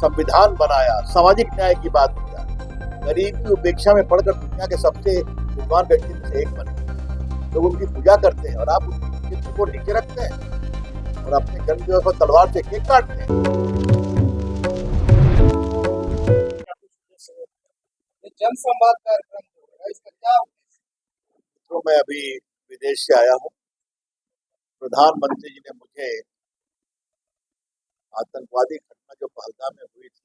संविधान बनाया, सामाजिक न्याय की बात किया, गरीब की उपेक्षा में पड़कर दुनिया के सबसे विद्वान व्यक्ति में से एक बने। लोग उनकी पूजा करते हैं और आप उनकी चित्र को नीचे रखते हैं और अपने जन्मदिवस पर तलवार से केक काटते हैं। जन संवाद कार्यक्रम होगा, इसका क्या उद्देश्य? तो मैं अभी विदेश से आया हूँ। प्रधानमंत्री जी ने मुझे आतंकवादी घटना जो पहलगाम में हुई थी,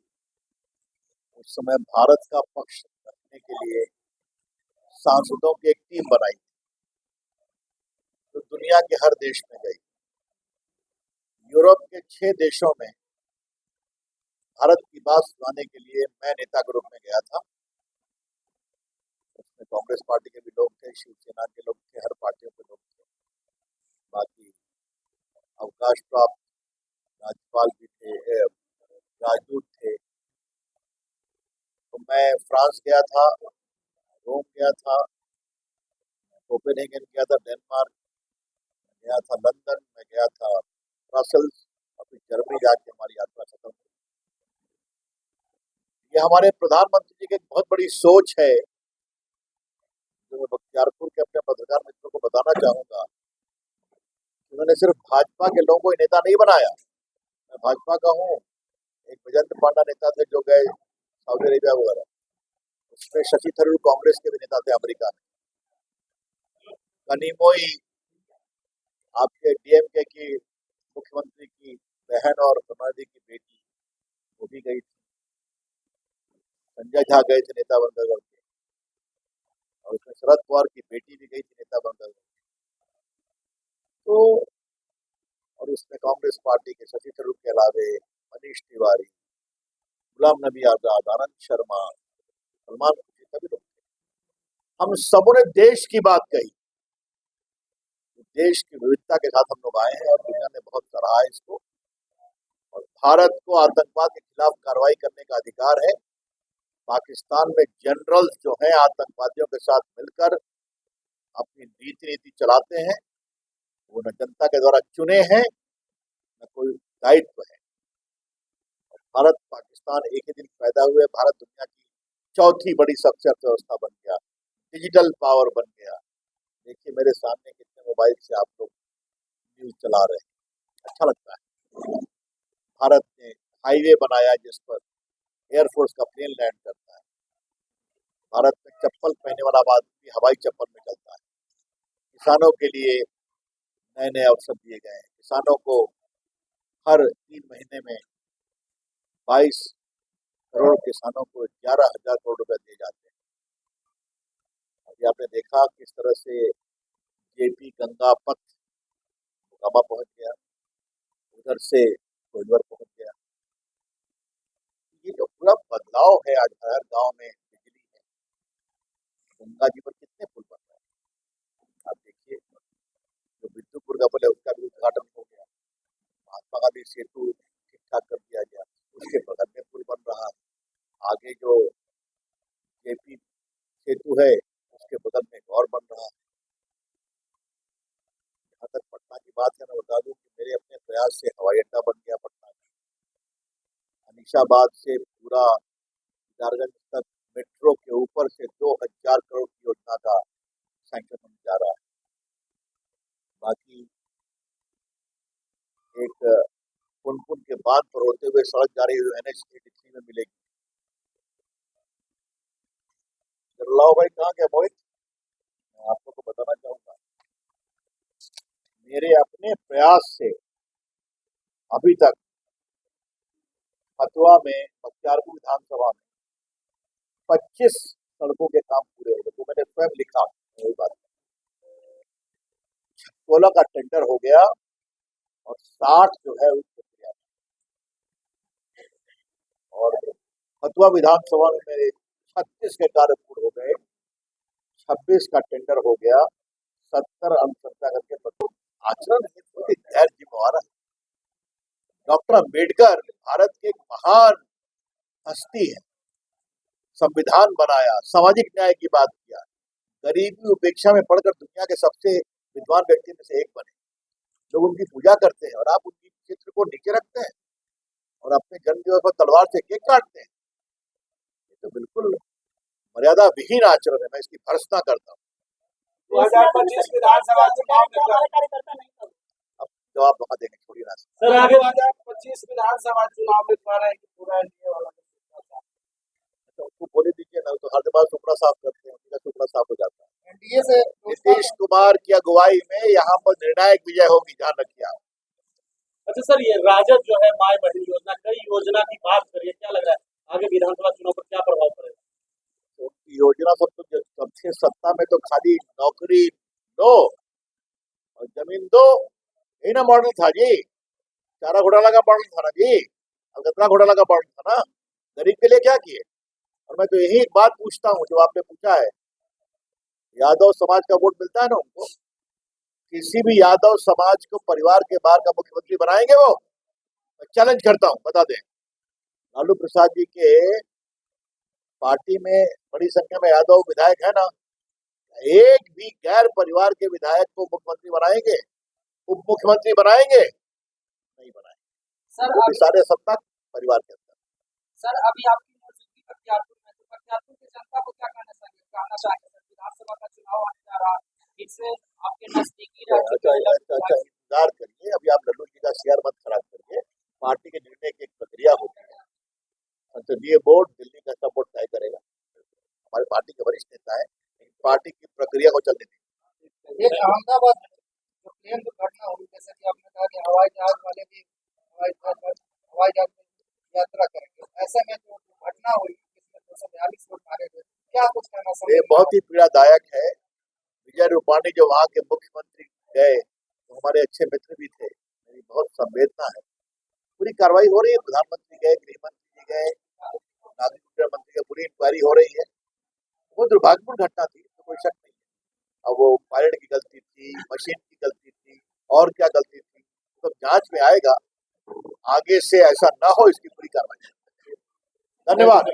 उस समय भारत का पक्ष रखने के लिए सांसदों की एक टीम बनाई थी, तो दुनिया के हर देश में गई। यूरोप के 6 देशों में भारत की बात सुनाने के लिए मैं नेता के रूप में गया था। उसमें कांग्रेस पार्टी के भी लोग थे, शिवसेना के लोग थे, हर पार्टियों के लोग थे। बाकी अवकाश प्राप्त राज्यपाल भी थे, राजदूत थे। तो मैं फ्रांस गया था, रोम गया था, कोपेनहेगन गया था, डेनमार्क गया था, लंदन में गया था, ब्रसल्स, और फिर जर्मनी जाके हमारी यात्रा खत्म हुई। ये हमारे प्रधानमंत्री जी की एक बहुत बड़ी सोच है, जो मैं बख्तियारपुर के अपने पत्रकार मित्रों को बताना चाहूंगा। उन्होंने सिर्फ भाजपा के लोगों को ही नेता नहीं बनाया। मैं भाजपा का हूँ, एक विजेंद्र पांडा नेता थे जो गए सऊदी अरेबिया वगैरह, उसमें शशि थरूर कांग्रेस के भी नेता थे अमेरिका में। कनिमोई आपके डीएमके की मुख्यमंत्री की बहन और करुणानिधि की बेटी, वो भी गई थी। संजय झा गए थे नेता बनकर के, और उसमें शरद पवार की बेटी भी गई थी नेता बनकर के। तो और इसमें कांग्रेस पार्टी के शशि थरूर के अलावे मनीष तिवारी, गुलाम नबी आजाद, आनंद शर्मा, सलमान खुर्शीद, सभी लोग थे। हम सबों ने देश की बात कही। देश की विविधता के साथ हम लोग आए हैं और दुनिया ने बहुत सराहा इसको। और भारत को आतंकवाद के खिलाफ कार्रवाई करने का अधिकार है। पाकिस्तान में जनरल्स जो हैं आतंकवादियों के साथ मिलकर अपनी नीति चलाते हैं। वो न जनता के द्वारा चुने हैं, न कोई दायित्व है। भारत पाकिस्तान एक ही दिन पैदा हुए। भारत दुनिया की चौथी बड़ी सबसे अर्थव्यवस्था बन गया, डिजिटल पावर बन गया। देखिए मेरे सामने कितने मोबाइल से आप लोग न्यूज चला रहे हैं, अच्छा लगता है। भारत ने हाईवे बनाया जिस पर एयरफोर्स का प्लेन लैंड करता है। भारत में चप्पल पहनने वाला आदमी हवाई चप्पल में चलता है। किसानों के लिए नए नए अवसर दिए गए हैं। किसानों को हर 3 महीने में 22 करोड़ किसानों को 11,000 करोड़ रुपए दिए जाते हैं। अभी आपने देखा किस तरह से जेपी गंगा पथ मोकामा पहुंच गया, उधर से कोइलवर पहुंच गया। ये जो पूरा बदलाव है, आज हर गांव में बिजली है, गंगा जी पर कितने पुल बन रहे हैं। आप देखिए जो बिद्दुपुर का पुल है उसका भी उद्घाटन हो गया। महात्मा गांधी सेतु ठीक ठाक कर दिया गया, उसके बगल में पुल बन रहा है। आगे जो जेपी सेतु है उसके बगल में एक और बन रहा है। जहाँ तक पटना की बात है, मैं बता दूं कि मेरे अपने प्रयास से हवाई अड्डा बन गया पटना में। अनिशाबाद से पूरा झारखंड तक मेट्रो के ऊपर से 2,000 करोड़ की योजना का सैंक्शन होने जा रहा है। बाकी एक पुनपुन के बांध पर होते हुए सड़क जा रही है NH-83 में मिलेगी। जल्लाओ भाई कहाँ गया मोहित? मैं आपको तो बताना चाहूंगा, मेरे अपने प्रयास से अभी तक फतवा में, बख्तियारपुर विधानसभा में 25 सड़कों के काम पूरे हो गए। तो मैंने स्वयं लिखा वही बात। 16 का टेंडर हो गया और 60 जो है उस प्रक्रिया में। और फतवा विधानसभा में मेरे 36 के कार्य पूर्ण हो गए, 26 का टेंडर हो गया, 70 अनुशंसा करके बदलो। आचरण है गैर जिम्मेवार है। डॉक्टर अम्बेडकर भारत के एक महान हस्ती है। संविधान बनाया, सामाजिक न्याय की बात किया, गरीबी उपेक्षा में पड़कर दुनिया के सबसे विद्वान व्यक्ति में से एक बने। लोग उनकी पूजा करते हैं और आप उनकी चित्र को नीचे रखते हैं और अपने जन्मदिवस पर तलवार से केक काटते हैं। ये तो बिल्कुल मर्यादा विहीन आचरण है, मैं इसकी भर्त्सना करता हूँ। 2025 विधानसभा चुनाव में अब जवाब वहां देंगे, छोड़िए ना। सर आगे 2025 विधानसभा चुनाव में कह रहे हैं कि पूरा एनडीए वाला तो उनको बोले दीजिए ना, तो हर बार टुकड़ा साफ करते हैं, उनका टुकड़ा साफ हो जाता है। एनडीए से नीतीश कुमार की अगुवाई में यहाँ पर निर्णायक विजय होगी, ध्यान रखिए आप। अच्छा सर, ये राजद जो है माय बहन योजना, कई योजना की बात करिए, क्या लग रहा है आगे विधानसभा चुनाव पर क्या प्रभाव पड़ेगा? तो उनकी योजना सब तो जब से सत्ता में तो खाली नौकरी दो और जमीन दो, यही ना मॉडल था जी। चारा घोटाला का मॉडल था ना जी, अलकतरा घोटाला का मॉडल था ना। गरीब के लिए क्या किए? और मैं तो यही एक बात पूछता हूँ जो आपने पूछा है, यादव समाज का वोट मिलता है ना उनको, किसी भी यादव समाज को परिवार के बाहर का मुख्यमंत्री बनाएंगे वो? मैं चैलेंज करता हूँ, बता दें। लालू प्रसाद जी के पार्टी में बड़ी संख्या में यादव विधायक है ना, एक भी गैर परिवार के विधायक को मुख्यमंत्री बनाएंगे, उप मुख्यमंत्री बनाएंगे? नहीं बनाएंगे। सर वो भी सारे सत्ता परिवार के अंदर। सर अभी आपकी मौजूदगी बख्तियारपुर में, तो बख्तियारपुर की जनता को क्या कहना चाहिए सर? विधानसभा का चुनाव आने जा रहा है, इससे आपके नजदीकी अच्छा, इंतजार करिए, अभी आप लल्लू जी का शेयर मत खराब करिए। पार्टी के निर्णय की एक प्रक्रिया होती है, संसदीय बोर्ड दिल्ली का सपोर्ट तय करेगा। हमारे पार्टी के वरिष्ठ नेता है, पार्टी की प्रक्रिया को चलने देंगे। एक अहमदाबाद जो प्लेन दुर्घटना हुई, जैसे कि आपने कहा कि हवाई जहाज वाले भी हवाई जहाज में यात्रा करेंगे, ऐसे में जो दुर्घटना हुई जिसमें 242 लोग मारे गए, क्या कुछ कहना ये चाहिए? बहुत ही पीड़ादायक है। विजय रूपाणी जो वहाँ के मुख्यमंत्री गए, तो हमारे अच्छे मित्र भी थे, मेरी बहुत संवेदना है। पूरी कार्रवाई हो रही है, प्रधानमंत्री गए, गृह मंत्री जी गए, नागरिक उड्डयन मंत्री की पूरी इंक्वायरी हो रही है। वो दुर्भाग्यपूर्ण घटना थी, तो कोई शक नहीं है। अब वो पायलट की गलती थी, मशीन की गलती थी, और क्या गलती थी, तो जांच में आएगा। आगे से ऐसा ना हो, इसकी पूरी कार्रवाई। धन्यवाद।